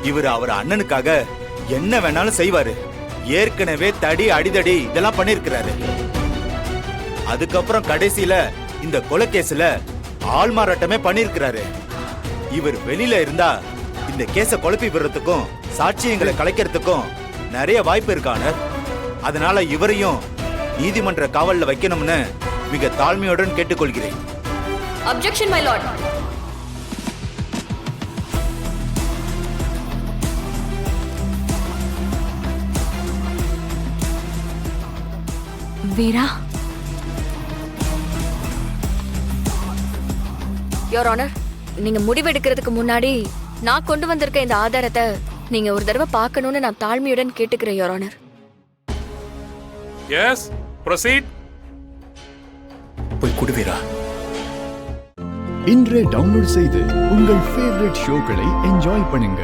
இவர் அவர் அண்ணனுக்காக என்ன வேணாலும் செய்வாரு. ஏற்கனவே தடி அடிதடி இதெல்லாம் பண்ணிருக்கிறாரு. அதுக்கப்புறம் கடைசியில இந்த கொலைகேஸ்ல ஆள்மாறாட்டமே பண்ணிருக்கிறாரு. இவர் வெளியில இருந்தா இந்த கேஸ குழப்பி விடுறதுக்கும் சாட்சியங்களை கலைக்கிறதுக்கும் நிறைய வாய்ப்பு இருக்கான. அதனால இவரையும் நீதிமன்ற காவல்ல வைக்கணும்னு மிக தாழ்மையுடன் கேட்டுக்கொள்கிறேன். Objection my Lord. Veera, your honour, நீங்க முடிவெடுக்கிறதுக்கு முன்னாடி நான் கொண்டு வந்திருக்க இந்த ஆதாரத்தை நீங்க ஒரு தடவை பார்க்கணும்னு நான் தாழ்மையுடன் கேட்டுக்கிறேன் யோர் ஆனர். S, proceed. போய் குடுவீரா. இன்றே டவுன்லோட் செய்து உங்கள் ஃபேவரட் ஷோக்களை என்ஜாய் பண்ணுங்க.